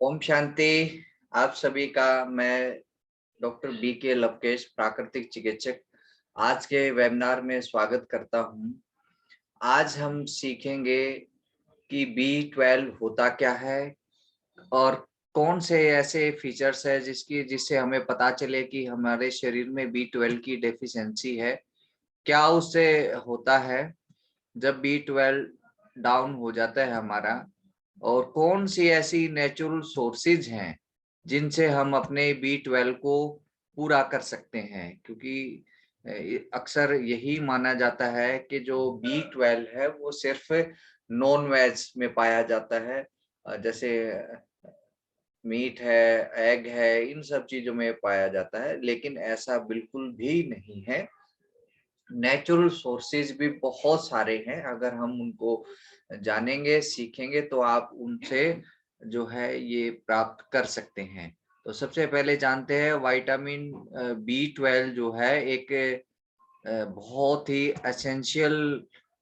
ओम शांति। आप सभी का मैं डॉक्टर बी के लवकेश प्राकृतिक चिकित्सक आज के वेबिनार में स्वागत करता हूं। आज हम सीखेंगे कि B12 होता क्या है और कौन से ऐसे फीचर्स है जिससे हमें पता चले कि हमारे शरीर में B12 की डेफिशिएंसी है। क्या उससे होता है जब B12 डाउन हो जाता है हमारा, और कौन सी ऐसी नेचुरल सोर्सेज हैं जिनसे हम अपने B12 को पूरा कर सकते हैं, क्योंकि अक्सर यही माना जाता है कि जो B12 है वो सिर्फ नॉन वेज में पाया जाता है, जैसे मीट है, एग है, इन सब चीजों में पाया जाता है, लेकिन ऐसा बिल्कुल भी नहीं है। नेचुरल सोर्सेज भी बहुत सारे हैं, अगर हम उनको जानेंगे सीखेंगे तो आप उनसे जो है ये प्राप्त कर सकते हैं। तो सबसे पहले जानते हैं विटामिन B12 जो है एक बहुत ही एसेंशियल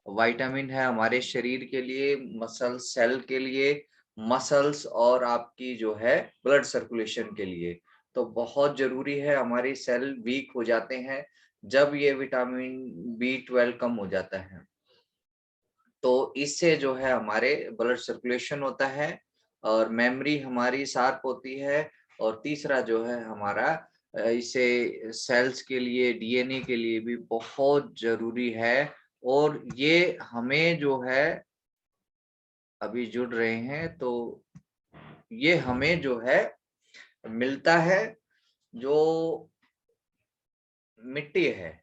विटामिन है हमारे शरीर के लिए, मसल सेल के लिए, मसल्स और आपकी जो है ब्लड सर्कुलेशन के लिए। तो बहुत जरूरी है, हमारी सेल वीक हो जाते हैं जब ये विटामिन B12 कम हो जाता है। तो इससे जो है हमारे ब्लड सर्कुलेशन होता है और मेमोरी हमारी शार्प होती है, और तीसरा जो है हमारा इसे सेल्स के लिए, DNA के लिए भी बहुत जरूरी है। और ये हमें जो है अभी जुड़ रहे हैं तो ये हमें जो है मिलता है, जो मिट्टी है,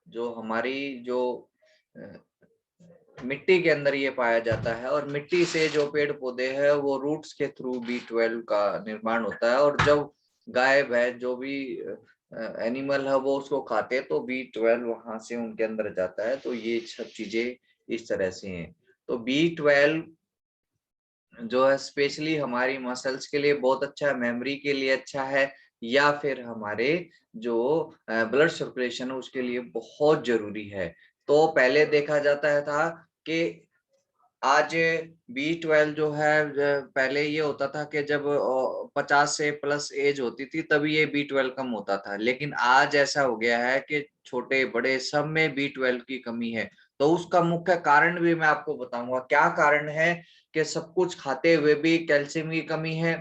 जो हमारी जो मिट्टी के अंदर ये पाया जाता है, और मिट्टी से जो पेड़ पौधे हैं वो रूट्स के थ्रू B12 का निर्माण होता है, और जब गाय भैंस जो भी एनिमल है वो उसको खाते हैं तो B12 वहां से उनके अंदर जाता है। तो ये सब चीजें इस तरह से हैं। तो B12 जो है स्पेशली हमारी मसल्स के लिए बहुत अच्छा है, मेमोरी के लिए अच्छा है, या फिर हमारे जो ब्लड सर्कुलेशन है उसके लिए बहुत जरूरी है। तो पहले देखा जाता है था कि आज B12 जो है, पहले ये होता था कि जब 50 से प्लस एज होती थी तभी ये B12 कम होता था, लेकिन आज ऐसा हो गया है कि छोटे बड़े सब में B12 की कमी है। तो उसका मुख्य कारण भी मैं आपको बताऊंगा। क्या कारण है कि सब कुछ खाते हुए भी कैल्शियम की कमी है,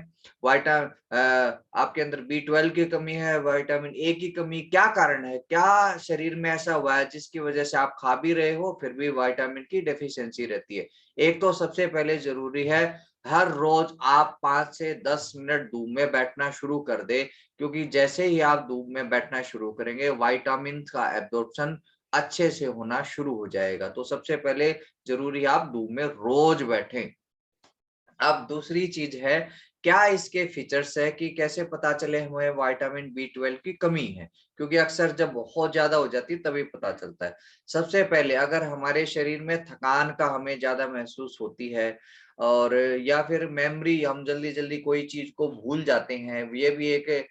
आपके अंदर B12 की कमी है, विटामिन ए की कमी। क्या कारण है, क्या शरीर में ऐसा हुआ है जिसकी वजह से आप खा भी रहे हो फिर भी विटामिन की डेफिशिएंसी रहती है? एक तो सबसे पहले जरूरी है, हर रोज आप 5 से 10 मिनट धूप में बैठना शुरू कर दे, क्योंकि जैसे ही आप धूप में बैठना शुरू करेंगे विटामिन का एब्जॉर्प्शन अच्छे से होना शुरू हो जाएगा। तो सबसे पहले जरूरी है आप धूप में रोज बैठें। अब दूसरी चीज है, क्या इसके फीचर्स है कि कैसे पता चले हमें विटामिन B12 की कमी है, क्योंकि अक्सर जब बहुत ज्यादा हो जाती है तभी पता चलता है। सबसे पहले अगर हमारे शरीर में थकान का हमें ज्यादा महसूस होती है, और या फिर मेमोरी, हम जल्दी जल्दी कोई चीज को भूल जाते हैं, ये भी एक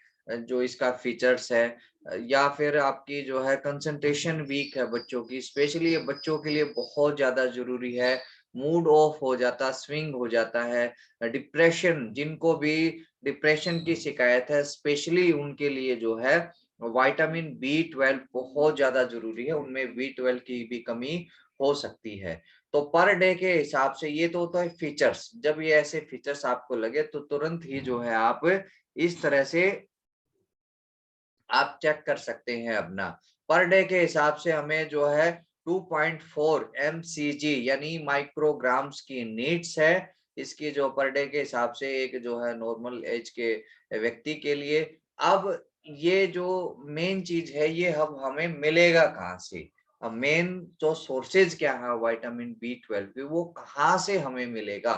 जो इसका फीचर्स है। या फिर आपकी जो है कंसंट्रेशन वीक है बच्चों की, स्पेशली ये बच्चों के लिए बहुत ज्यादा जरूरी है। मूड ऑफ हो जाता, स्विंग हो जाता है, डिप्रेशन, जिनको भी डिप्रेशन की शिकायत है स्पेशली उनके लिए जो है विटामिन B12 बहुत ज्यादा जरूरी है, उनमें B12 की भी कमी हो सकती है। तो पर डे के हिसाब से ये तो होता है फीचर्स। जब ये ऐसे फीचर्स आपको लगे तो तुरंत ही जो है आप इस तरह से आप चेक कर सकते हैं अपना। पर डे के हिसाब से हमें जो है 2.4 mcg यानी माइक्रोग्राम्स की नीड्स है, इसकी जो पर डे के हिसाब से एक जो है नॉर्मल एज के व्यक्ति के लिए। अब ये जो मेन चीज है ये हम हमें मिलेगा कहाँ से? अब मेन जो सोर्सेज क्या है विटामिन B12 की, वो कहाँ से हमें मिलेगा?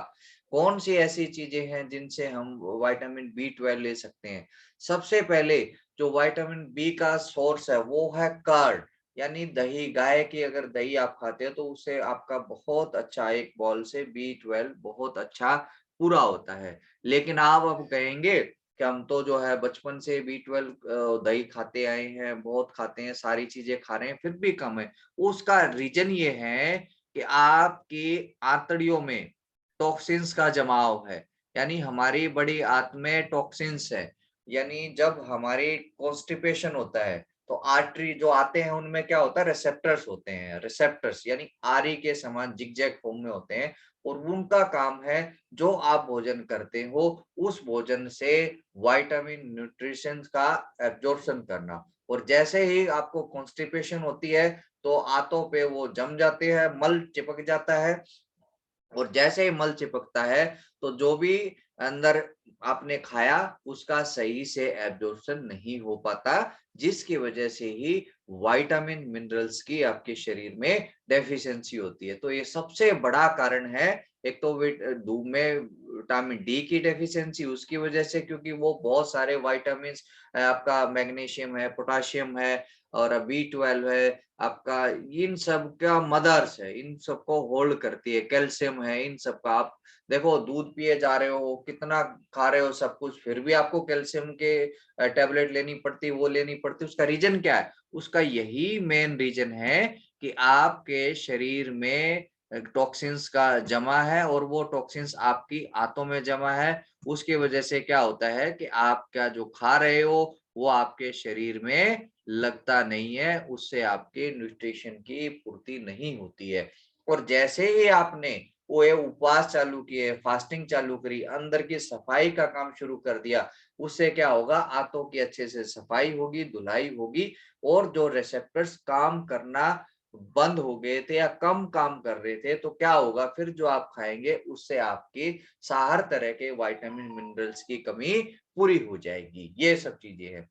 कौन सी ऐसी चीजें हैं जिनसे हम विटामिन B12 ले सकते हैं? सबसे पहले जो विटामिन बी का सोर्स है वो है कर्ड, यानी दही। गाय की अगर दही आप खाते हो तो उससे आपका बहुत अच्छा, एक बॉल से B12 बहुत अच्छा पूरा होता है। लेकिन आप अब कहेंगे कि हम तो जो है बचपन से B12 दही खाते आए हैं, बहुत खाते हैं, सारी चीजें खा रहे हैं, फिर भी कम है। उसका रीजन ये है कि आपकी आंतड़ियों में टॉक्सिन्स का जमाव है। यानी हमारी बड़ी आंत में टॉक्सिन्स है, यानी जब हमारी कॉन्स्टिपेशन होता है तो आर्टरी जो आते हैं उनमें क्या होता है, रिसेप्टर्स होते हैं, रिसेप्टर्स यानी आरी के समान जिगजैग फॉर्म में होते हैं, और उनका काम है जो आप भोजन करते हो उस भोजन से विटामिन न्यूट्रिशन का एब्जॉर्प्शन करना। और जैसे ही आपको कॉन्स्टिपेशन होती है तो आंतों पे वो जम जाते हैं, मल चिपक जाता है, और जैसे ही मल चिपकता है तो जो भी अंदर आपने खाया उसका सही से एब्जॉर्प्शन नहीं हो पाता, जिसकी वजह से ही विटामिन मिनरल्स की आपके शरीर में डेफिशिएंसी होती है। तो ये सबसे बड़ा कारण है। एक तो धूप में विटामिन डी की डेफिशिएंसी उसकी वजह से, क्योंकि वो बहुत सारे विटामिन, आपका मैग्नीशियम है, पोटाशियम है, और B12 है आपका, इन सब का मदर्स है, इन सबको होल्ड करती है, कैल्शियम है, इन सब का। आप देखो दूध पिए जा रहे हो, कितना खा रहे हो सब कुछ, फिर भी आपको कैल्शियम के टैबलेट लेनी पड़ती, वो लेनी पड़ती, उसका रीजन क्या है? उसका यही मेन रीजन है कि आपके शरीर में टॉक्सिन्स का जमा है, और वो टॉक्सिन्स आपकी आंतों में जमा है। उसकी वजह से क्या होता है कि आप क्या जो खा रहे हो वो आपके शरीर में लगता नहीं है, उससे आपके न्यूट्रिशन की पूर्ति नहीं होती है। और जैसे ही आपने वो ये उपवास चालू किए, फास्टिंग चालू करी, अंदर की सफाई का काम शुरू कर दिया, उससे क्या होगा, आंतों की अच्छे से सफाई होगी, धुलाई होगी, और जो रिसेप्टर्स काम करना बंद हो गए थे या कम काम कर रहे थे, तो क्या होगा, फिर जो आप खाएंगे उससे आपकी हर तरह के विटामिन मिनरल्स की कमी पूरी हो जाएगी। ये सब चीजें हैं।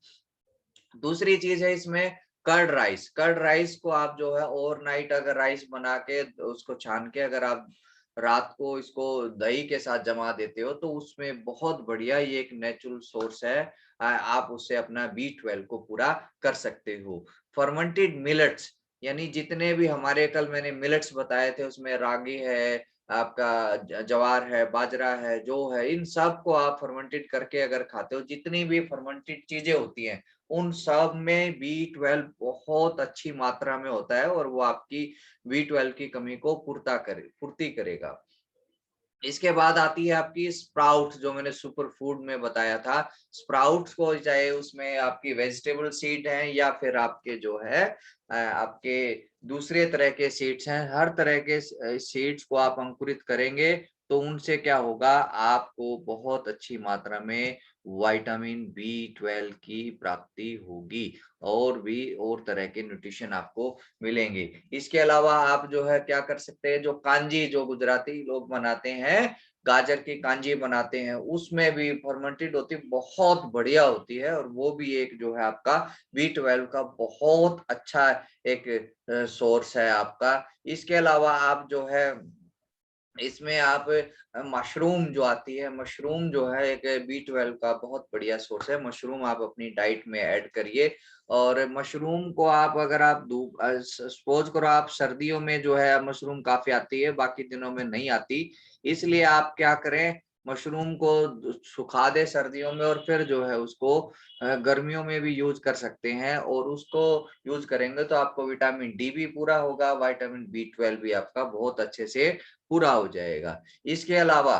दूसरी चीज है इसमें कर्ड राइस। कर्ड राइस को आप जो है ओवरनाइट अगर राइस बना के उसको छान के अगर आप रात को इसको दही के साथ जमा देते हो तो उसमें बहुत बढ़िया, ये एक नेचुरल सोर्स है। आप उससे अपना B12 को पूरा कर सकते हो। फर्मेंटेड मिलेट्स, यानी जितने भी हमारे कल मैंने मिलेट्स बताए थे उसमें रागी है, आपका ज्वार है, बाजरा है, जौ है, इन सब को आप फर्मेंटेड करके अगर खाते हो, जितनी भी फर्मेंटेड चीजें होती हैं उन सब में B12 बहुत अच्छी मात्रा में होता है, और वो आपकी B12 की कमी को पूर्ति करेगा। इसके बाद आती है आपकी स्प्राउट्स, जो मैंने सुपर फूड में बताया था। स्प्राउट्स को चाहे उसमें आपकी वेजिटेबल सीड है या फिर आपके जो है आपके दूसरे तरह के सीड्स हैं, हर तरह के सीड्स को आप अंकुरित करेंगे तो उनसे क्या होगा, आपको बहुत अच्छी मात्रा में विटामिन B12 की प्राप्ति होगी, और भी और तरह के न्यूट्रिशन आपको मिलेंगे। इसके अलावा आप जो है क्या कर सकते हैं, जो कांजी जो गुजराती लोग बनाते हैं, गाजर की कांजी बनाते हैं, उसमें भी फर्मेंटेड होती है, बहुत बढ़िया होती है, और वो भी एक जो है आपका B12 का बहुत अच्छा एक सोर्स है आपका। इसके अलावा आप जो है इसमें आप मशरूम जो आती है, मशरूम जो है एक B12 का बहुत बढ़िया सोर्स है। मशरूम आप अपनी डाइट में ऐड करिए, और मशरूम को आप अगर आप सपोज करो आप सर्दियों में जो है मशरूम काफी आती है, बाकी दिनों में नहीं आती, इसलिए आप क्या करें, मशरूम को सुखा दे सर्दियों में, और फिर जो है उसको गर्मियों में भी यूज कर सकते हैं, और उसको यूज करेंगे तो आपको विटामिन डी भी पूरा होगा, विटामिन B12 भी आपका बहुत अच्छे से पूरा हो जाएगा। इसके अलावा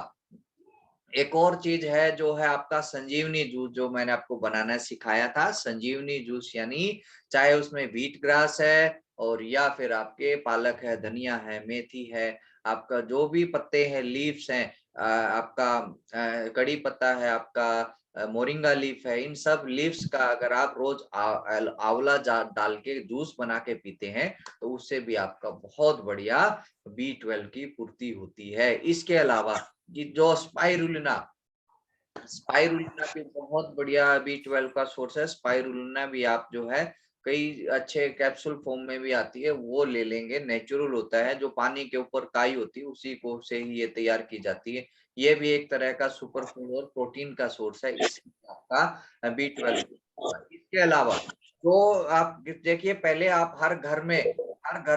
एक और चीज है जो है आपका संजीवनी जूस, जो मैंने आपको बनाना सिखाया था। संजीवनी जूस यानी चाहे उसमें व्हीट ग्रास है, और या फिर आपके पालक है, धनिया है, मेथी है, आपका जो भी पत्ते हैं, लीव्स हैं, आपका कड़ी पत्ता है, आपका मोरिंगा लीफ है, इन सब लीव्स का अगर आप रोज आंवला डाल के जूस बना के पीते हैं तो उससे भी आपका बहुत बढ़िया B12 की पूर्ति होती है। इसके अलावा कि जो स्पाइरुलिना, स्पाइरुलिना भी बहुत बढ़िया B12 का सोर्स है। स्पाइरुलिना भी आप जो है कई अच्छे कैप्सूल फॉर्म में भी आती है, वो ले लेंगे, नेचुरल होता है, जो पानी के ऊपर काई होती है उसी को से ही ये तैयार की जाती है। ये भी एक तरह का सुपर फूड और प्रोटीन का सोर्स है, इसमें आपका B12। इसके अलावा तो आप देखिए, पहले आप हर घर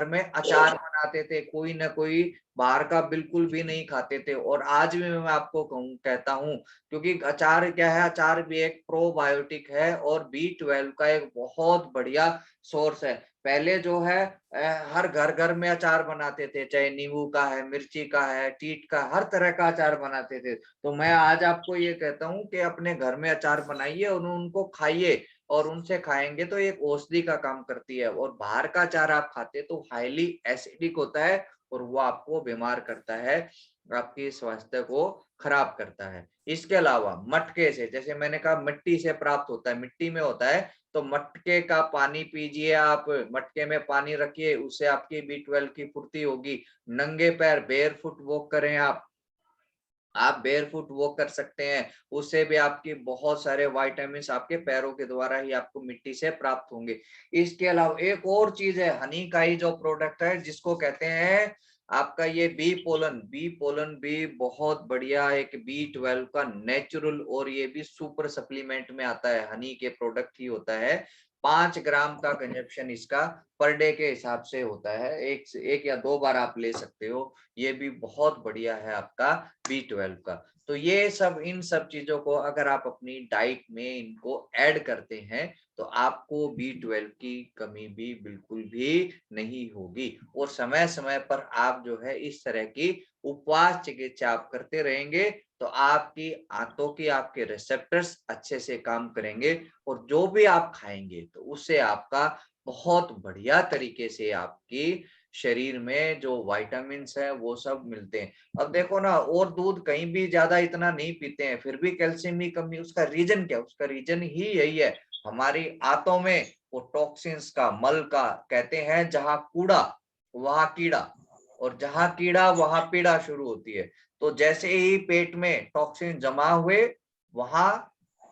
में अचार बनाते थे, कोई ना कोई बाहर का बिल्कुल भी नहीं खाते थे, और आज भी मैं आपको कहता हूँ, क्योंकि अचार क्या है, अचार भी एक प्रोबायोटिक है और B12 का एक बहुत बढ़िया सोर्स है। पहले जो है हर घर घर में अचार बनाते थे, चाहे नींबू का है, मिर्ची का है, टीट का, हर तरह का अचार बनाते थे। तो मैं आज आपको ये कहता हूँ कि अपने घर में अचार बनाइए और उनको खाइए, और उनसे खाएंगे तो एक औषधि का काम करती है। और बाहर का अचार आप खाते तो हाईली एसिडिक होता है और वो आपको बीमार करता है, आपके स्वास्थ्य को खराब करता है। इसके अलावा मटके से, जैसे मैंने कहा मिट्टी से प्राप्त होता है, मिट्टी में होता है, तो मटके का पानी पीजिए आप, मटके में पानी रखिए, उससे आपकी B12 की पूर्ति होगी। नंगे पैर बेयर फुट वॉक करें आप बेयरफुट वॉक कर सकते हैं, उससे भी आपकी बहुत सारे विटामिन आपके पैरों के द्वारा ही आपको मिट्टी से प्राप्त होंगे। इसके अलावा एक और चीज है, हनी का ही जो प्रोडक्ट है, जिसको कहते हैं आपका ये बी पोलन भी बहुत बढ़िया एक B12 का नेचुरल, और ये भी सुपर सप्लीमेंट में आता है, हनी के प्रोडक्ट ही होता है। 5 ग्राम का कंजप्शन इसका पर डे के हिसाब से होता है, एक या 2 बार आप ले सकते हो। ये भी बहुत बढ़िया है आपका B12 का। तो ये सब, इन सब चीजों को अगर आप अपनी डाइट में इनको ऐड करते हैं तो आपको B12 की कमी भी बिल्कुल भी नहीं होगी। और समय समय पर आप जो है इस तरह की उपवास चिकित्सा आप करते रहेंगे तो आपकी आंतों की, आपके रिसेप्टर्स अच्छे से काम करेंगे, और जो भी आप खाएंगे तो उससे आपका बहुत बढ़िया तरीके से आपकी शरीर में जो विटामिन है वो सब मिलते हैं। अब देखो ना, और दूध कहीं भी ज्यादा इतना नहीं पीते हैं, फिर भी कैल्शियम की कमी, उसका रीजन क्या? उसका रीजन ही यही है, हमारी आंतों में वो टॉक्सिन्स का, मल का, कहते हैं जहां कूड़ा वहां कीड़ा, और जहां कीड़ा वहां पीड़ा शुरू होती है। तो जैसे ही पेट में टॉक्सिन जमा हुए, वहां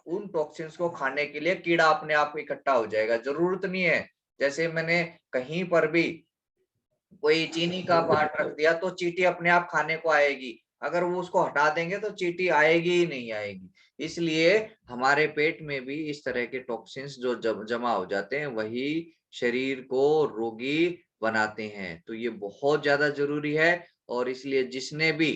उन टॉक्सिन्स को खाने के लिए कीड़ा अपने आप इकट्ठा हो जाएगा। जरूरत नहीं है, जैसे मैंने कहीं पर भी कोई चीनी का पार्ट रख दिया तो चींटी अपने आप खाने को आएगी, अगर वो उसको हटा देंगे तो चींटी आएगी ही नहीं आएगी। इसलिए हमारे पेट में भी इस तरह के टॉक्सिन्स जो जमा हो जाते हैं, वही शरीर को रोगी बनाते हैं। तो ये बहुत ज्यादा जरूरी है। और इसलिए जिसने भी,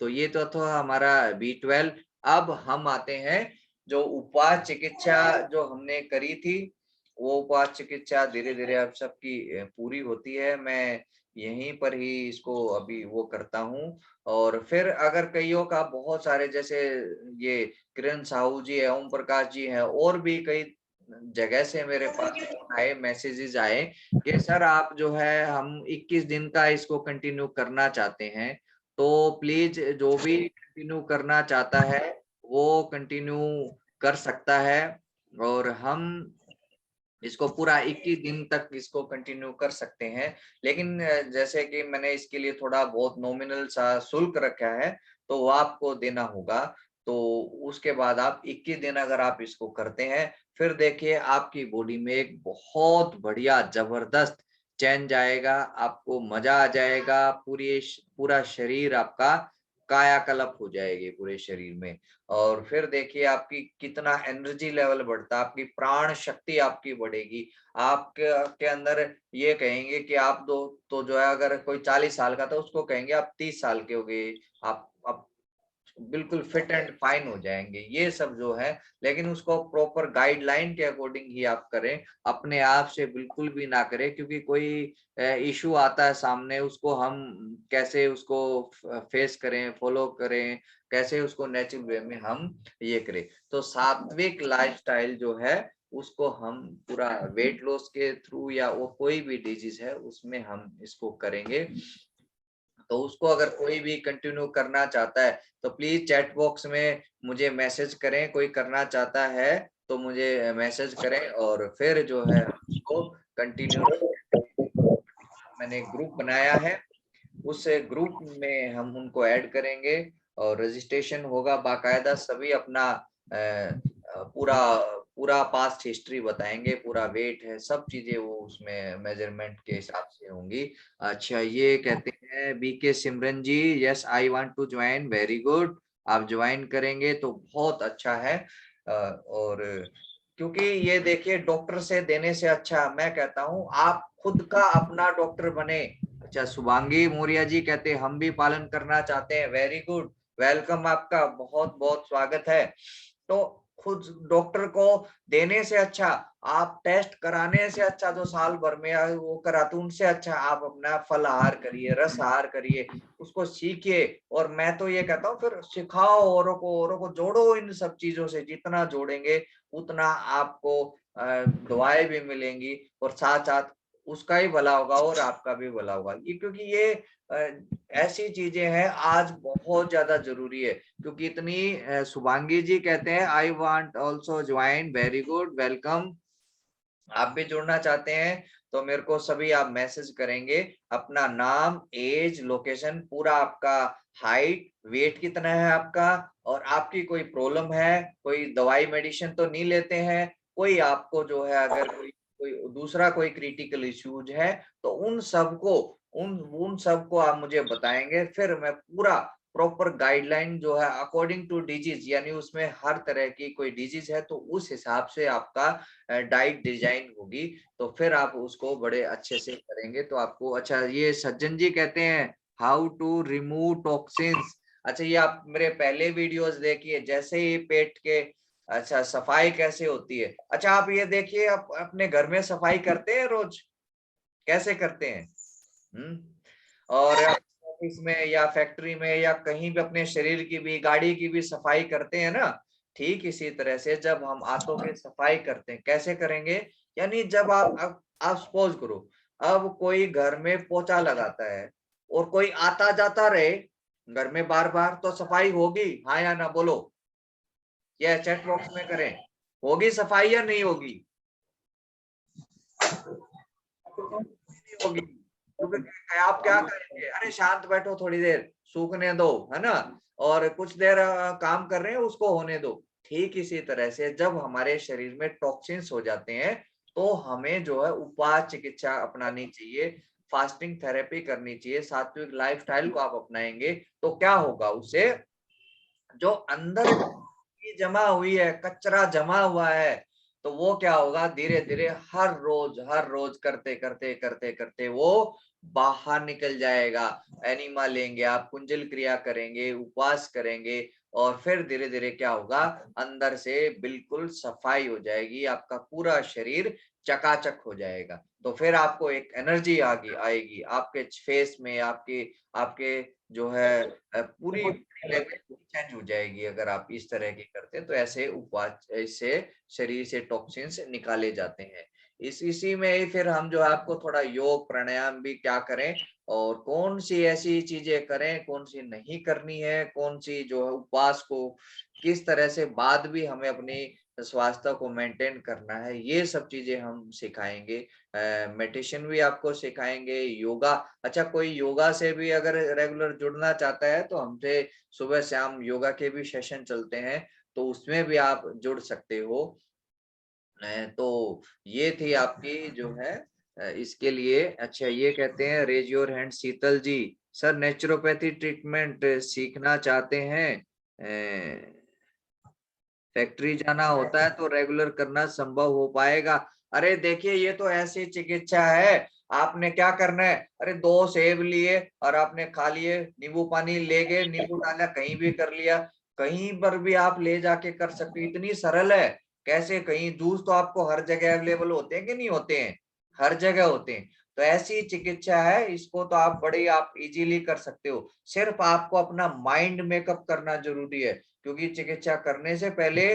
तो ये तो था हमारा B12। अब हम आते हैं जो उपवास चिकित्सा जो हमने करी थी, वो उपवास चिकित्सा धीरे धीरे अब सबकी पूरी होती है। मैं यहीं पर ही इसको अभी वो करता हूँ। और फिर अगर कईयों का बहुत सारे, जैसे ये किरण साहू जी है, ओम प्रकाश जी है, और भी कई जगह से मेरे पास आए, मैसेजेस आए कि सर आप जो है, हम 21 दिन का इसको कंटिन्यू करना चाहते हैं, तो प्लीज जो भी कंटिन्यू करना चाहता है वो कंटिन्यू कर सकता है, और हम इसको पूरा 21 दिन तक इसको कंटिन्यू कर सकते हैं। लेकिन जैसे कि मैंने इसके लिए थोड़ा बहुत नॉमिनल सा शुल्क रखा है, तो वो आपको देना होगा। तो उसके बाद आप 21 दिन अगर आप इसको करते हैं, फिर देखिए आपकी बॉडी में एक बहुत बढ़िया जबरदस्त चेंज आएगा, आपको मजा आ जाएगा, पूरा शरीर आपका कायाकल्प हो जाएगी पूरे शरीर में। और फिर देखिए आपकी कितना एनर्जी लेवल बढ़ता है, आपकी प्राण शक्ति आपकी बढ़ेगी। आपके के अंदर ये कहेंगे कि आप दो, तो जो है अगर कोई 40 साल का था उसको कहेंगे आप 30 साल के हो गए, आप बिल्कुल फिट एंड फाइन हो जाएंगे, ये सब जो है। लेकिन उसको प्रॉपर गाइडलाइन के अकॉर्डिंग ही आप करें, अपने आप से बिल्कुल भी ना करें, क्योंकि कोई इशू आता है सामने, उसको हम कैसे उसको फेस करें, फॉलो करें, कैसे उसको नेचुरल वे में हम ये करें। तो सात्विक लाइफस्टाइल जो है उसको हम पूरा वेट लॉस के थ्रू, या वो कोई भी डिजीज है उसमें हम इसको करेंगे। तो उसको अगर कोई भी कंटिन्यू करना चाहता है तो प्लीज चैट बॉक्स में मुझे मैसेज करें, कोई करना चाहता है तो मुझे मैसेज करें, और फिर जो है उसको कंटिन्यू। मैंने ग्रुप बनाया है, उस ग्रुप में हम उनको ऐड करेंगे, और रजिस्ट्रेशन होगा बाकायदा, सभी अपना पूरा पूरा पास्ट हिस्ट्री बताएंगे, पूरा वेट है, सब चीजें वो उसमें मेजरमेंट के हिसाब से होंगी। अच्छा, ये कहते हैं BK Simran ji, yes I want to join, very good, आप ज्वाइन करेंगे तो बहुत अच्छा है। और क्योंकि ये देखिए, डॉक्टर से देने से अच्छा मैं कहता हूँ आप खुद का अपना डॉक्टर बने। अच्छा, शुभांगी मौर्य जी कहते हैं हम भी पालन करना चाहते हैं, वेरी गुड, वेलकम, आपका बहुत बहुत स्वागत है। तो खुद डॉक्टर को देने से अच्छा, आप टेस्ट कराने से अच्छा जो साल भर में वो कराते उनसे अच्छा आप अपना फल आहार करिए, रस आहार करिए, उसको सीखिए। और मैं तो ये कहता हूँ फिर सिखाओ औरों को जोड़ो इन सब चीजों से, जितना जोड़ेंगे उतना आपको दुआएं भी मिलेंगी और साथ साथ उसका ही भला होगा और आपका भी भला होगा। ये क्योंकि ये ऐसी चीजें हैं आज बहुत ज्यादा जरूरी है, क्योंकि इतनी शुभांगी जी कहते हैं I want also join, very good, welcome. आप भी जुड़ना चाहते हैं तो मेरे को सभी आप मैसेज करेंगे, अपना नाम, एज, लोकेशन, पूरा आपका हाइट, वेट कितना है आपका, और आपकी कोई प्रॉब्लम है, कोई दवाई मेडिसिन तो नहीं लेते हैं, कोई आपको जो है अगर कोई कोई दूसरा कोई क्रिटिकल इश्यूज है तो उन सबको उन सबको आप मुझे बताएंगे, फिर मैं पूरा प्रॉपर गाइडलाइन जो है अकॉर्डिंग टू डिजीज, यानी उसमें हर तरह की कोई डिजीज है तो उस हिसाब से आपका डाइट डिजाइन होगी, तो फिर आप उसको बड़े अच्छे से करेंगे तो आपको अच्छा। ये सज्जन जी कहते हैं हाउ टू रिमूव टॉक्सिन्स। अच्छा, ये आप मेरे पहले वीडियोस देखिए, जैसे ही पेट के अच्छा सफाई कैसे होती है। अच्छा, आप ये देखिए, आप अपने घर में सफाई करते हैं रोज, कैसे करते हैं? और ऑफिस में या फैक्ट्री में या कहीं भी अपने शरीर की भी, गाड़ी की भी सफाई करते हैं ना, ठीक इसी तरह से जब हम आंतों की सफाई करते हैं, कैसे करेंगे? यानी जब आप सपोज करो, अब कोई घर में पोछा लगाता है और कोई आता जाता रहे घर में बार बार, तो सफाई होगी, हाँ या ना बोलो? या चैट बॉक्स में करें, होगी सफाई या नहीं होगी? नहीं होगी, क्योंकि आप क्या करेंगे, अरे शांत बैठो थोड़ी देर, सूखने दो, है ना, और कुछ देर काम कर रहे हैं उसको होने दो। ठीक इसी तरह से जब हमारे शरीर में टॉक्सिन्स हो जाते हैं तो हमें जो है उपवास चिकित्सा अपनानी चाहिए, फास्टिंग थेरेपी करनी चाहिए, सात्विक लाइफस्टाइल को आप अपनाएंगे तो क्या होगा, उससे जो अंदर की जमा हुई है, कचरा जमा हुआ है, तो वो क्या होगा, धीरे धीरे हर रोज करते करते करते करते वो बाहर निकल जाएगा। एनिमा लेंगे आप, कुंजल क्रिया करेंगे, उपवास करेंगे, और फिर धीरे धीरे क्या होगा, अंदर से बिल्कुल सफाई हो जाएगी, आपका पूरा शरीर चकाचक हो जाएगा। तो फिर आपको एक एनर्जी आगे आएगी आपके फेस में, आपके आपके जो है पूरी चेंज हो जाएगी अगर आप इस तरह की करते हैं। तो ऐसे उपवास, इससे शरीर से टॉक्सिन्स निकाले जाते हैं। इसी में ही फिर हम जो है आपको थोड़ा योग प्राणायाम भी क्या करें, और कौन सी ऐसी चीजें करें, कौन सी नहीं करनी है, कौन सी जो है उपवास को किस तरह से बाद भी हमें अपनी स्वास्थ्य को मेंटेन करना है, ये सब चीजें हम सिखाएंगे। मेडिटेशन भी आपको सिखाएंगे, योगा। अच्छा, कोई योगा से भी अगर रेगुलर जुड़ना चाहता है तो हमसे सुबह शाम योगा के भी सेशन चलते हैं, तो उसमें भी आप जुड़ सकते हो। तो ये थी आपकी जो है इसके लिए। अच्छा, ये कहते हैं raise your hand Sheetal ji, sir naturopathy treatment सीखना चाहते हैं, फैक्ट्री जाना होता है तो रेगुलर करना संभव हो पाएगा? अरे देखिए, ये तो ऐसी चिकित्सा है, आपने क्या करना है, अरे 2 सेब लिए और आपने खा लिए, नींबू पानी ले गए, नींबू डाला, कहीं भी कर लिया, कहीं पर भी आप ले जाके कर सकते हो, इतनी सरल है। कैसे, कहीं जूस तो आपको हर जगह अवेलेबल होते हैं कि नहीं होते हैं? हर जगह होते हैं। तो ऐसी चिकित्सा है, इसको तो आप बड़े आप इजीली कर सकते हो, सिर्फ आपको अपना माइंड मेकअप करना जरूरी है, क्योंकि चिकित्सा करने से पहले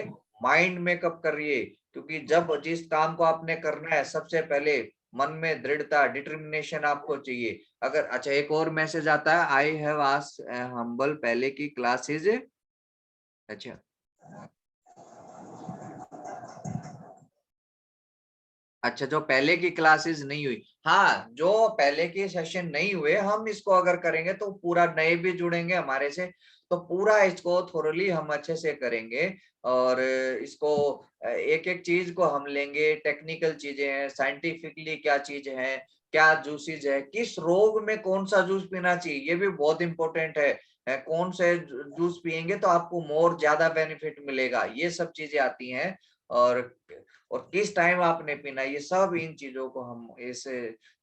माइंड मेकअप करिए, क्योंकि जब जिस काम को आपने करना है सबसे पहले मन में दृढ़ता, डिटर्मिनेशन आपको चाहिए। अगर अच्छा, एक और मैसेज आता है, आई हैव आस्क्ड हम्बल पहले की क्लासेज। अच्छा, अच्छा, जो पहले की क्लासेस नहीं हुई, हाँ, जो पहले के सेशन नहीं हुए, हम इसको अगर करेंगे तो पूरा नए भी जुड़ेंगे हमारे से, तो पूरा इसको थोरली हम अच्छे से करेंगे। और इसको एक एक चीज को हम लेंगे, टेक्निकल चीजें हैं, साइंटिफिकली क्या चीज है, क्या जूसेज है, किस रोग में कौन सा जूस पीना चाहिए, ये भी बहुत इंपॉर्टेंट है। कौन से जूस पियेंगे तो आपको मोर ज्यादा बेनिफिट मिलेगा, ये सब चीजें आती हैं। और किस टाइम आपने पीना, ये सब इन चीजों को हम इस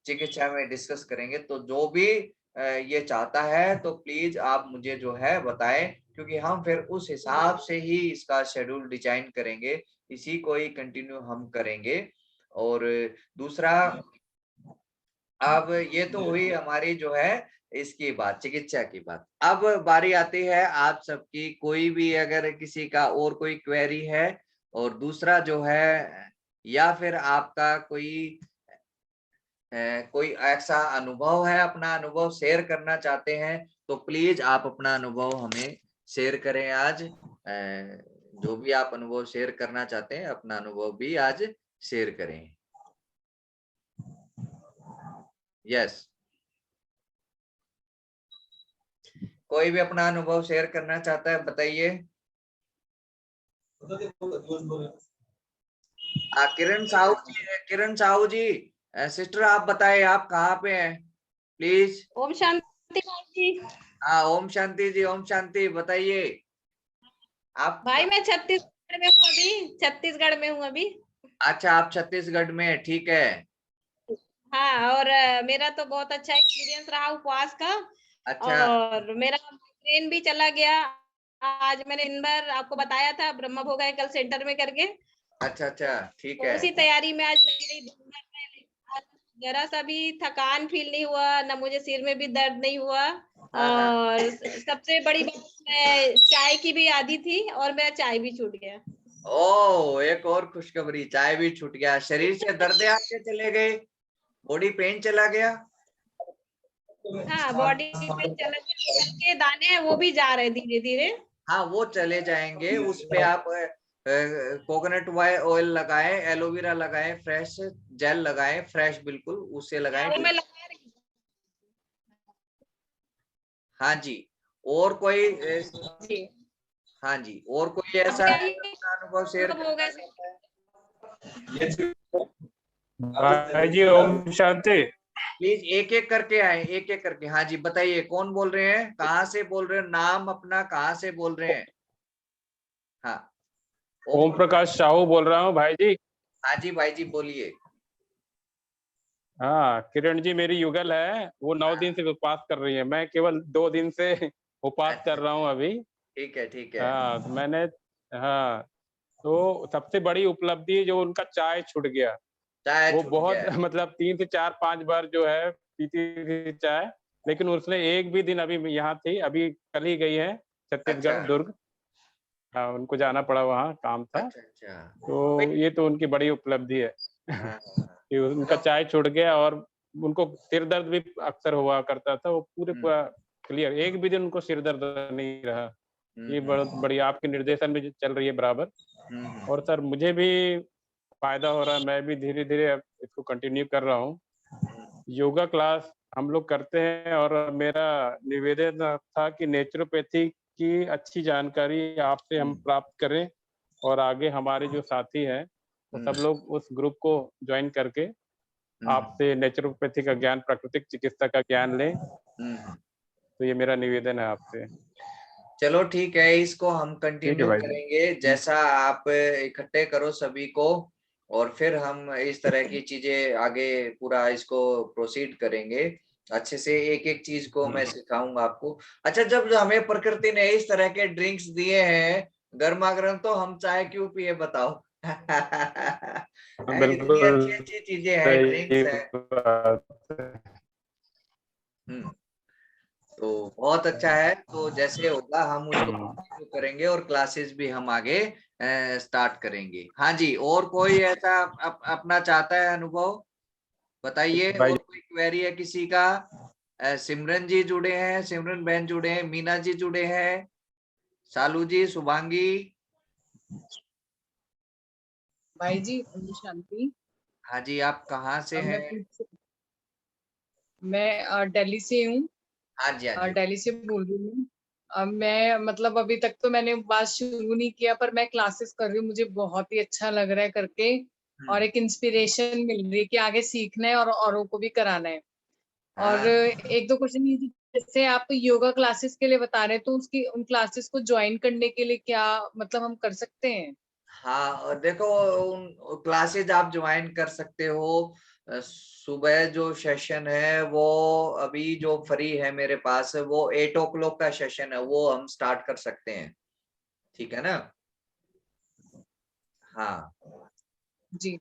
चिकित्सा में डिस्कस करेंगे। तो जो भी ये चाहता है तो प्लीज आप मुझे जो है बताएं, क्योंकि हम फिर उस हिसाब से ही इसका शेड्यूल डिजाइन करेंगे, इसी को ही कंटिन्यू हम करेंगे। और दूसरा, अब ये तो हुई हमारी जो है इसकी बात, चिकित्सा की बात। अब बारी आती है आप सबकी, कोई भी अगर किसी का और कोई क्वेरी है, और दूसरा जो है, या फिर आपका कोई ऐसा अनुभव है, अपना अनुभव शेयर करना चाहते हैं, तो प्लीज आप अपना अनुभव हमें शेयर करें आज। जो भी आप अनुभव शेयर करना चाहते हैं, अपना अनुभव भी आज शेयर करें। यस, कोई भी अपना अनुभव शेयर करना चाहता है, बताइए। किरण साहू जी, सिस्टर आप बताएं, आप कहाँ पे हैं प्लीज। ओम शांति भाई जी। हाँ, ओम शांति जी, ओम शांति, बताइए आप। भाई मैं छत्तीसगढ़ में हूँ अभी, छत्तीसगढ़ में हूँ अभी। अच्छा, आप छत्तीसगढ़ में, ठीक है। हाँ, और मेरा तो बहुत अच्छा एक्सपीरियंस रहा उपवास का। अच्छा और मेरा ट्रेन भी चला गया। आज मैंने दिन भर आपको बताया था, ब्रह्म भोग है कल सेंटर में करके। अच्छा अच्छा, ठीक तो है। उसी तैयारी में आज लगी रही दिन भर में। आज जरा सा भी थकान फील नहीं हुआ, ना मुझे सिर में भी दर्द नहीं हुआ। हाँ हाँ। और सबसे बड़ी बात, मैं चाय की भी आदी थी और मेरा चाय भी छूट गया। ओ, एक और खुशखबरी, चाय भी छूट गया, शरीर से दर्द आपके चले गए, बॉडी पेन चला गया। हाँ, बॉडी में चला गया, सर के दाने हैं वो भी जा रहे धीरे धीरे। हाँ, वो चले जाएंगे। उस पे आप कोकोनट ऑयल लगाएं, एलोवेरा लगाएं, फ्रेश जेल लगाएं, फ्रेश बिल्कुल उसे लगाएं। वो मैं लगा रही हूँ। हाँ जी। और कोई जी। हाँ जी, और कोई ऐसा आपका है ये जो अपना अनुभव शेयर कब करना होगा? चाहता है? भाई जी ओम शांति। प्लीज एक एक करके आए, एक एक करके। हाँ जी, बताइए कौन बोल रहे हैं, कहाँ से बोल रहे हैं, नाम अपना, कहाँ से बोल रहे हैं। हाँ, ओम प्रकाश साहू बोल रहा हूँ भाई जी। हाँ जी भाई जी, बोलिए। हाँ, किरण जी मेरी युगल है, वो 9 दिन से उपवास कर रही है, मैं केवल 2 दिन से उपवास अच्छा, कर रहा हूँ अभी। ठीक है ठीक है। हाँ तो मैंने, हाँ तो सबसे बड़ी उपलब्धि जो उनका चाय छूट गया, चाय वो छूट बहुत गया है। मतलब 3 से 4 5 बार जो है पीती थी चाय, लेकिन उसने एक भी दिन, अभी यहाँ थी, अभी कल ही गई है अच्छा छत्तीसगढ़ दुर्ग। हाँ, उनको जाना पड़ा, वहाँ काम था। अच्छा अच्छा। तो ये तो उनकी बड़ी उपलब्धि है हाँ हाँ हाँ। कि उनका तो चाय छूट गया, और उनको सिर दर्द भी अक्सर हुआ करता था, वो हम्म पूरा क्लियर, एक भी दिन उनको सिर दर्द नहीं रहा। ये हम्म बहुत बढ़िया, आपके निर्देशन में जो चल रही है बराबर। हम्म और सर मुझे भी फायदा हो रहा है, मैं भी धीरे धीरे इसको कंटिन्यू कर रहा हूँ। हम्म योगा क्लास हम लोग करते हैं, और मेरा निवेदन था कि नेचुरोपैथी की अच्छी जानकारी आपसे हम प्राप्त करें, और आगे हमारे जो साथी हैं वो हम्म सब लोग उस ग्रुप को ज्वाइन करके हम्म आपसे नेचुरोपैथी का ज्ञान, प्राकृतिक चिकित्सा का ज्ञान लें। हम्म। तो ये मेरा निवेदन है आपसे। चलो ठीक है, इसको हम ठीक है कंटिन्यू भाई जी। करेंगे, जैसा आप इकट्ठे करो सभी को, और फिर हम इस तरह की चीजें आगे पूरा इसको प्रोसीड करेंगे अच्छे से। एक एक चीज को मैं सिखाऊंगा आपको। अच्छा, जब हमें प्रकृति ने इस तरह के ड्रिंक्स दिए हैं गर्मा गर्म, तो हम चाय क्यों पिए बताओ। इतनी अच्छी बिल्कुल अच्छी चीजें हैं, ड्रिंक्स सही हैं। बात है। हम्म। तो बहुत अच्छा है, तो जैसे होगा हम उसको हम्म। कंटिन्यू करेंगे, और क्लासेस भी हम आगे स्टार्ट करेंगे। हाँ जी, और कोई ऐसा अपना चाहता है अनुभव, बताइए। भाई और कोई क्वेरी है किसी का। सिमरन जी जुड़े हैं, सिमरन बहन जुड़े हैं, मीना जी जुड़े हैं, सालू जी, शुभांगी। भाई जी ओम शांति। हाँ जी, आप कहाँ से अब मैं हैं। मैं दिल्ली से हूँ। हाँ जी हाँ जी। दिल्ली से बोल रही हूँ। अब मैं मतलब अभी तक तो मैंने बात शुरू नहीं किया, पर मैं क्लासेस कर रही हूँ, मुझे बहुत ही अच्छा लग रहा है करके। और एक इंस्पिरेशन मिल रही है कि आगे सीखना है और औरों को भी कराना है। और हाँ एक दो क्वेश्चन ये जैसे आप योगा क्लासेस के लिए बता रहे हैं, तो उसकी उन क्लासेस को ज्वाइन करने के लिए क्या मतलब हम कर सकते हैं? हाँ, और देखो, उन क्लासेज आप ज्वाइन कर सकते हो। सुबह जो सेशन है वो अभी जो फ्री है मेरे पास वो 8 o'clock का सेशन है, वो हम स्टार्ट कर सकते हैं, ठीक है ना? हाँ जी।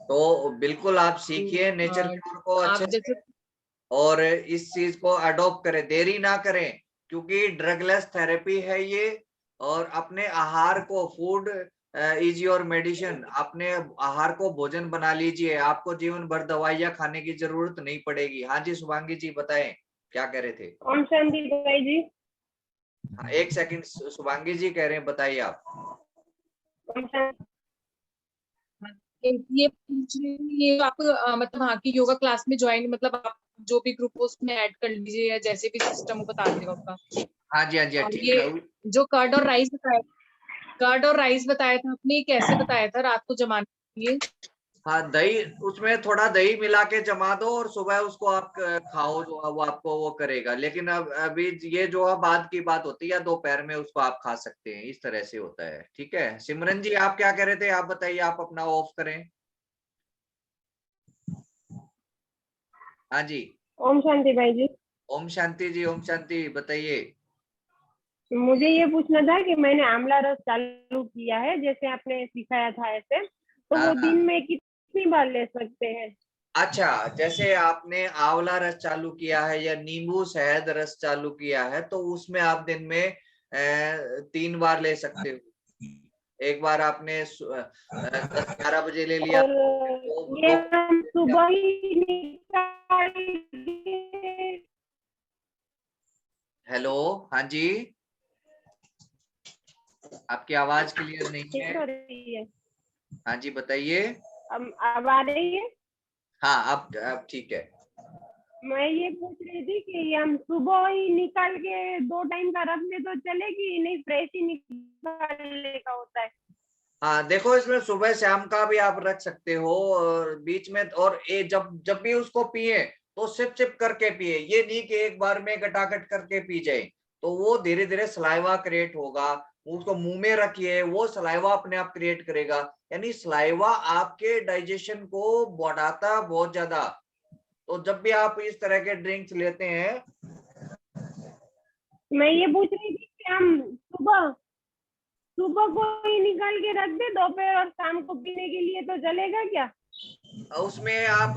तो बिल्कुल आप सीखिए नेचर हाँ, क्योर को आप अच्छे से, जैसे और इस चीज को अडॉप्ट करें, देरी ना करें, क्योंकि ड्रगलेस थेरेपी है ये। और अपने आहार को, फूड इज योर मेडिसिन, अपने आहार को भोजन बना लीजिए, आपको जीवन भर दवाइयां खाने की जरूरत नहीं पड़ेगी। हाँ जी शुभांगी जी बताएं, क्या कह रहे थे? ओम शांति भाई जी। हाँ, एक सेकंड, शुभांगी जी कह रहे हैं, बताइए आप। ओम शांति। ये पूछ रही हूँ, ये आप मतलब वहाँ की योगा क्लास में ज्वाइन, मतलब आप जो भी ग्रुप हो उसमें ऐड कर लीजिए, या जैसे भी सिस्टम बता दिया उसका। हाँ जी, हाँ जी, और ठीक ये है। जो कर्ड और राइस बताया, कर्ड और राइस बताया था आपने, कैसे बताया था रात को जमाने के लिए? हाँ, दही, उसमें थोड़ा दही मिला के जमा दो और सुबह उसको आप खाओ, जो है वो आपको वो करेगा। लेकिन अब अभी ये जो है बाद की बात होती है, दोपहर में उसको आप खा सकते हैं, इस तरह से होता है, ठीक है। सिमरन जी आप क्या कह रहे थे, आप बताइए, आप अपना ऑफ करें। हाँ जी, ओम शांति भाई जी। ओम शांति जी, ओम शांति, बताइए। मुझे ये पूछना था कि मैंने आंवला रस चालू किया है, जैसे आपने सिखाया था ऐसे, तो हाँ वो हाँ, दिन में कितनी बार ले सकते हैं? अच्छा, जैसे आपने आंवला रस चालू किया है या नींबू शहद रस चालू किया है, तो उसमें आप दिन में 3 बार ले सकते हो। एक बार आपने 10-11 बजे ले लिया, और ये दो हम सुबह ही निकाल के हेलो, हाँ जी, आपकी आवाज क्लियर नहीं है। हो रही है? हाँ जी बताइए। अब आ रही है? हाँ, अब ठीक है। मैं ये पूछ रही थी कि हम सुबह ही निकाल के 2 टाइम का रख दे तो चलेगी? नहीं, फ्रेश ही निकालने का होता है? हाँ देखो, इसमें सुबह शाम का भी आप रख सकते हो, और बीच में, और ये जब जब भी उसको पिए तो सिप सिप करके पिए, ये नहीं कि एक बार में गटागट करके पी जाए। तो वो धीरे धीरे सलाइवा क्रिएट होगा, उसको मुंह में रखिए, वो सलाइवा अपने आप क्रिएट करेगा। यानी सलाइवा आपके डाइजेशन को बढ़ाता बहुत ज्यादा। तो जब भी आप इस तरह के ड्रिंक्स लेते हैं, मैं ये पूछ रही थी कि हम सुबह सुबह को ही निकाल के रख दे, दोपहर और शाम को पीने के लिए, तो चलेगा क्या? उसमें आप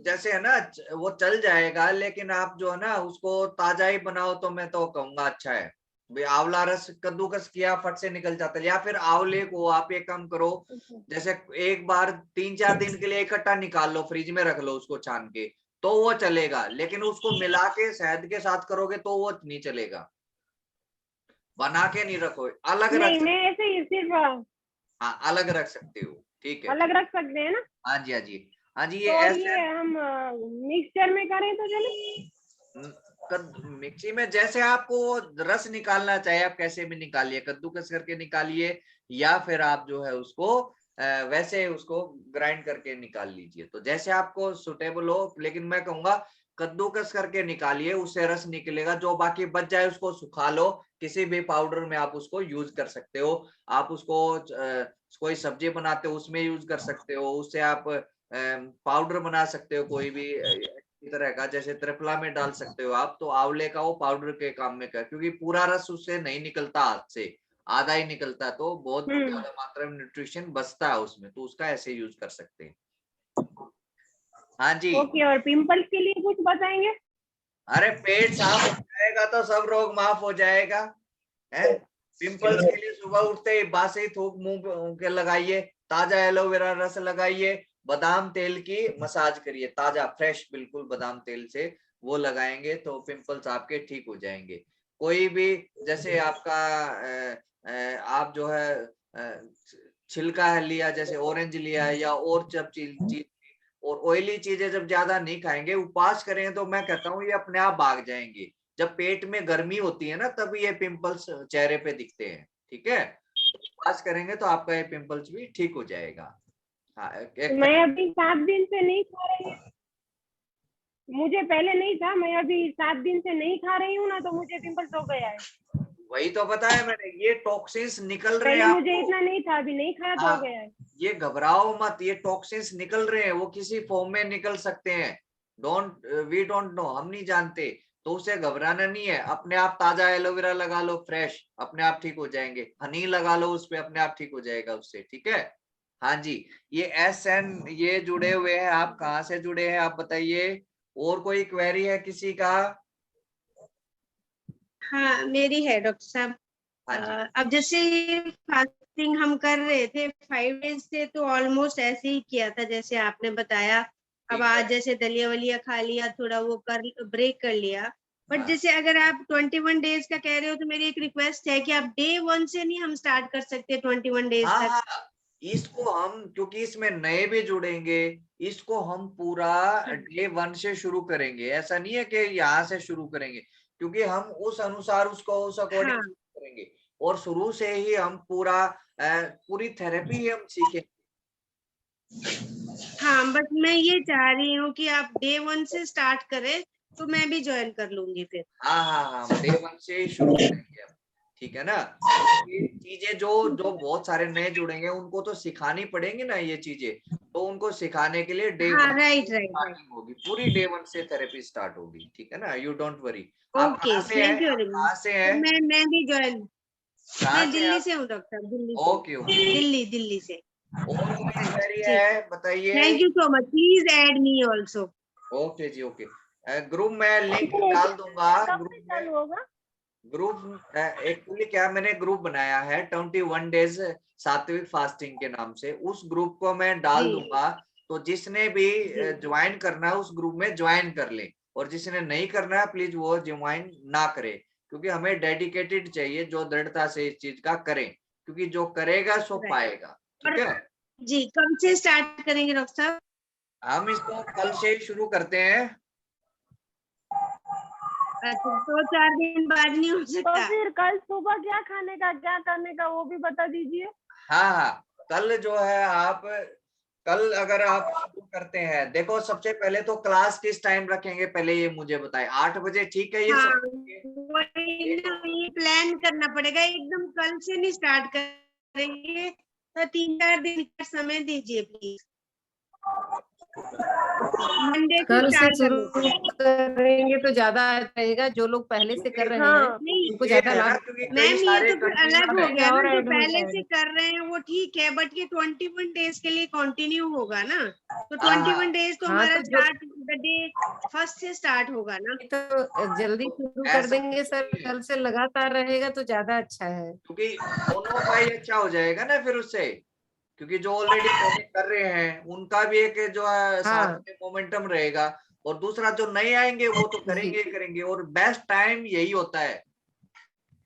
जैसे है ना, वो चल जाएगा, लेकिन आप जो है ना उसको ताजा ही बनाओ, तो मैं तो कहूंगा अच्छा है। भाई आंवला रस कद्दूकस किया, फट से निकल जाता है। या फिर आंवले को आप एक काम करो, जैसे एक बार 3-4 दिन के लिए इकट्ठा निकाल लो, फ्रिज में रख लो उसको छान के, तो वो चलेगा। लेकिन उसको मिला के शहद के साथ करोगे तो वो नहीं चलेगा। बना के नहीं रखो, अलग रख नहीं, सकते। मैं ऐसे ही सिर्फ हाँ, अलग रख सकते हो, ठीक है, अलग ठीक। रख सकते हैं ना? हाँ जी, हाँ जी, हाँ जी, ये तो ऐसे ये हम मिक्सचर में करें तो चले? मिक्सी में जैसे आपको रस निकालना चाहे, आप कैसे भी निकालिए, कद्दूकस करके निकालिए, या फिर आप जो है उसको वैसे उसको ग्राइंड करके निकाल लीजिए, तो जैसे आपको सुटेबल हो। लेकिन मैं कहूंगा कद्दूकस करके निकालिए, उससे रस निकलेगा। जो बाकी बच जाए उसको सुखा लो, किसी भी पाउडर में आप उसको यूज कर सकते हो। आप उसको कोई सब्जी बनाते हो उसमें यूज कर सकते हो, उससे आप पाउडर बना सकते हो, कोई भी तरह का, जैसे त्रिफला में डाल सकते हो आप। तो आंवले का वो पाउडर के काम में कर, क्योंकि पूरा रस उससे नहीं निकलता, हाथ से आधा ही निकलता है, तो बहुत ज्यादा मात्रा में न्यूट्रिशन बचता है उसमें, तो उसका ऐसे यूज कर सकते हैं। हाँ जी। ओके, और पिंपल्स के लिए कुछ बताएंगे? अरे पेट साफ हो जाएगा तो सब रोग माफ हो जाएगा है। पिंपल्स के लिए सुबह उठते ही बासी थूक मुंह के लगाइए, ताजा एलोवेरा रस लगाइए, बादाम तेल की मसाज करिए, ताजा फ्रेश बिल्कुल बादाम तेल से वो लगाएंगे तो पिंपल्स आपके ठीक हो जाएंगे। कोई भी, जैसे आपका आप जो है छिलका है लिया, जैसे ऑरेंज लिया है या और जब चीज, और ऑयली चीजें जब ज्यादा नहीं खाएंगे, उपवास करेंगे, तो मैं कहता हूँ ये अपने आप भाग जाएंगे। जब पेट में गर्मी होती है ना, तभी ये पिंपल्स चेहरे पे दिखते हैं, ठीक है। उपवास करेंगे तो आपका ये पिंपल्स भी ठीक हो जाएगा। हाँ, मैं अभी 7 दिन से नहीं खा रही हूँ, मुझे पहले नहीं था, मैं अभी 7 दिन से नहीं खा रही हूँ ना, तो मुझे पिंपल्स हो गया है। वही तो बताया मैंने, ये टॉक्सिन्स निकल रहे हैं पहले मुझे आपको। इतना नहीं था, अभी नहीं खाया तो हो हाँ, गया है। ये घबराओ मत, ये टॉक्सिन्स निकल रहे हैं, वो किसी फॉर्म में निकल सकते हैं, वी डोंट नो, हम नहीं जानते, तो उसे घबराना नहीं है। अपने आप ताजा एलोवेरा लगा लो, फ्रेश, अपने आप ठीक हो जाएंगे। हनी लगा लो उस पे, अपने आप ठीक हो जाएगा उससे, ठीक है। हाँ जी, ये SN ये जुड़े हुए हैं। आप कहाँ से जुड़े हैं आप बताइए? और कोई क्वेरी है किसी का? हाँ मेरी है डॉक्टर साहब। हाँ जी। अब जैसे फास्टिंग हम कर रहे थे 5 डेज से, तो ऑलमोस्ट ऐसे ही किया था जैसे आपने बताया। अब ठीक है। आज जैसे दलिया वलिया खा लिया, थोड़ा वो कर ब्रेक कर लिया। बट हाँ। जैसे अगर आप 21 डेज का कह रहे हो, तो मेरी एक रिक्वेस्ट है कि आप डे 1 से नहीं हम स्टार्ट कर सकते 21 डेज हाँ तक? हाँ, इसको हम, क्योंकि इसमें नए भी जुड़ेंगे, इसको हम पूरा डे 1 से शुरू करेंगे। ऐसा नहीं है कि यहाँ से शुरू करेंगे, क्योंकि हम उस अनुसार उसको उस अकॉर्डिंग हाँ करेंगे। और शुरू से ही हम पूरी थेरेपी ही हम सीखेंगे। हाँ, बट मैं ये चाह रही हूँ कि आप डे 1 से स्टार्ट करें, तो मैं भी ज्वाइन कर लूंगी फिर। हाँ हाँ हाँ, डे 1 से ही शुरू करेंगे हम, ठीक है ना। ये चीजें जो जो बहुत सारे नए जुड़ेंगे उनको तो सिखानी पड़ेंगी ना ये चीजें, तो उनको सिखाने के लिए डे हाँ 1 राइट से राइट राइट। स्टार्टिंग होगी, पूरी डे 1 से थेरेपी स्टार्ट होगी, ठीक है ना। You don't worry. आप ओके, कहाँ से थैंक हैं? यू आप वेरी मच। कहाँ से तो हैं? मैं भी ज्वाइन, कहाँ मैं से दिल्ली आप? से हूँ डॉक्टर, दिल्ली से। Okay okay. दिल्ली से। और कोई क्वेरी ठीक, है बताइए? Thank you so much, please add me also. Okay जी, ओके। ग्रुप में लिंक तो डाल दूंगा। कब ग्रुप से में चालू होगा? ग्रुप एक्चुअली क्या, मैंने ग्रुप बनाया है 21 डेज सात्विक फास्टिंग के नाम से, उस ग्रुप को मैं डाल जी दूंगा। तो जिसने भी जी ज्वाइन करना है उस ग्रुप में ज्वाइन कर ले, और जिसने नहीं करना है प्लीज वो ज्वाइन ना करे, क्योंकि हमें डेडिकेटेड चाहिए जो दृढ़ता से इस चीज का करें, क्योंकि जो करेगा सो राइट। पाएगा, ठीक और है। जी, कब से स्टार्ट करेंगे डॉक्टर साहब? हम इसको कल से ही शुरू करते हैं। अच्छा, 2-4 दिन बाद नहीं हो तो सकता? फिर कल सुबह क्या खाने का, क्या करने का, वो भी बता दीजिए। हाँ हाँ, कल जो है आप, कल अगर आप शुरू करते हैं, देखो सबसे पहले तो क्लास किस टाइम रखेंगे पहले ये मुझे बताएं। 8 बजे ठीक है ये हाँ, सब? वही ना, ये प्लान करना पड़ेगा, एकदम कल से नहीं स्टार्ट करेंगे। तो 3-4 दिन का समय दीजिए प्लीज, मंडे से कल से स्टार्ट कर शुरू लेते। करेंगे तो ज्यादा रहेगा, जो लोग पहले से कर रहे हैं हाँ नहीं उनको ये ज्यादा है ना, लाभ। क्योंकि कई मैम, ये सारे तो फिर अलग कंफ्यूजन हो है। गया ना, और जो ऐड हो पहले से जाएगा। कर रहे हैं वो ठीक है, बट ये 21 डेज के लिए कंटिन्यू होगा ना, तो हाँ 21 डेज तो हाँ, हमारा तो जो स्टार्ट द डे 1 से स्टार्ट होगा ना। तो जल्दी शुरू कर ऐसा देंगे कुछ सर, नहीं है, कल से लगातार रहेगा तो ज्यादा अच्छा है। क्योंकि दोनों का ही अच्छा हो जाएगा ना फिर उससे, क्योंकि जो ऑलरेडी पहले कर रहे हैं उनका भी एक जो है साथ हाँ में मोमेंटम रहेगा, और दूसरा जो नए आएंगे वो तो जी करेंगे ही करेंगे। और बेस्ट टाइम यही होता है,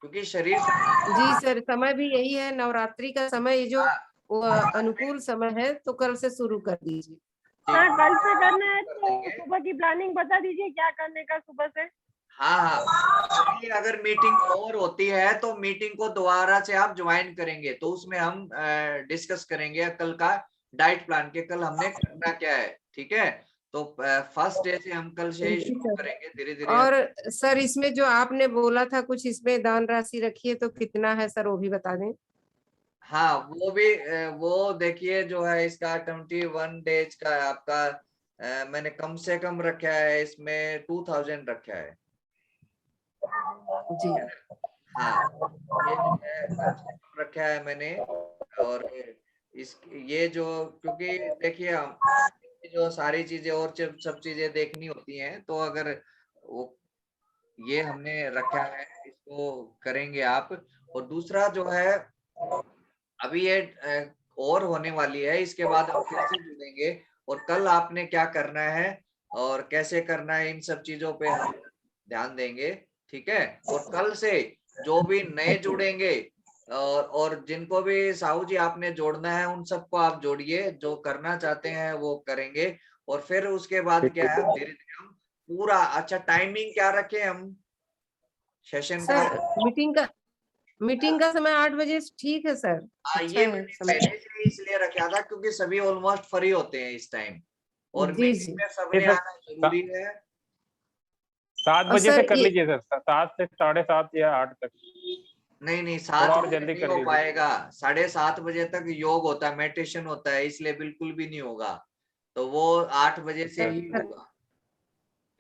क्योंकि शरीर जी सर, समय भी यही है, नवरात्रि का समय, ये जो हाँ, वो अनुकूल समय है, तो कल से शुरू कर दीजिए। हाँ, ठीक कल से करना है कर तो देंगे। सुबह की प्लानिंग बता दीजिए, क्या करने का सुबह से। हाँ हाँ, अभी अगर मीटिंग और होती है तो मीटिंग को दोबारा से आप ज्वाइन करेंगे, तो उसमें हम डिस्कस करेंगे कल का डाइट प्लान के, कल हमने करना क्या है, ठीक है। तो फर्स्ट डे से हम कल से ही जी शुरू सर। करेंगे, धीरे धीरे हम। और सर, इसमें जो आपने बोला था कुछ, इसमें दान राशि रखी है, तो कितना है सर, वो भी बता दें। हाँ वो भी वो देखिए जो है इसका 21 डेज का आपका मैंने कम से कम रखा है इसमें 2000 रखा है। जी हाँ, ये जो है कम से कम रखा है मैंने। और इस ये जो, क्योंकि देखिए हम जो सारी चीजें और सब चीजें देखनी होती हैं, तो अगर वो ये हमने रखा है, इसको करेंगे आप। और दूसरा जो है अभी ये और होने वाली है, इसके बाद हम फिर से जुड़ेंगे, और कल आपने क्या करना है और कैसे करना है इन सब चीजों पे हम ध्यान देंगे, ठीक है। और कल से जो भी नए जुड़ेंगे और जिनको भी साहू जी आपने जोड़ना है उन सबको आप जोड़िए, जो करना चाहते हैं वो करेंगे। और फिर उसके बाद क्या है, धीरे धीरे हम पूरा, अच्छा टाइमिंग क्या रखें हम सेशन का? सर, मीटिंग का समय 8 बजे ठीक है सर, अच्छा ये है मैंने समय। पहले से ही इसलिए रखा था क्योंकि सभी ऑलमोस्ट फ्री होते हैं इस टाइम, और जी मीटिंग जी। में ये सबने सर आना जरूरी है। 7 और बजे सर से कर ये लीजिए सर, 7 से 7:30 या 8 तक। नहीं, थोड़ा 7 और बजे जल्दी नहीं कर हो दीजिए। पाएगा। 7:30 बजे तक योग होता है, मेडिटेशन होता है, इसलिए बिल्कुल भी नहीं होगा। तो वो 8 बजे से ही होगा,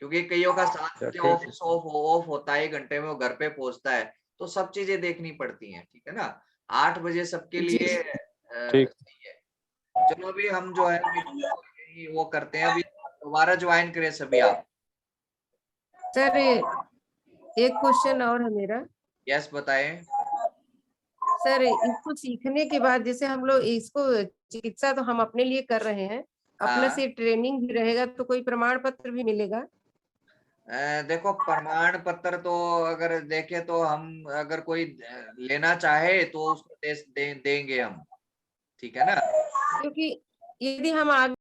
क्योंकि कईयों का 7 अच्छा, बजे ठीक है। ऑफिस ऑफ होता है, 1 घंटे में वो घर पे पहुंचता है, तो सब चीजें देखनी पड़ती हैं, ठीक है ना। 8 बजे सबके जी लिए ठीक। सही है। चलो अभी हम जो है यही वो करते हैं, अभी दोबारा ज्वाइन करें सभी आप। सर एक क्वेश्चन और है मेरा। यस बताएं। सर इसको सीखने के बाद जैसे हम लोग इसको चिकित्सा तो हम अपने लिए कर रहे हैं, अपने हाँ से ट्रेनिंग भी रहेगा तो कोई प्रमाण पत्र भी मिलेगा? देखो प्रमाण पत्र तो अगर देखे तो हम अगर कोई लेना चाहे तो उसको देंगे हम, ठीक है ना। क्योंकि यदि हम आगे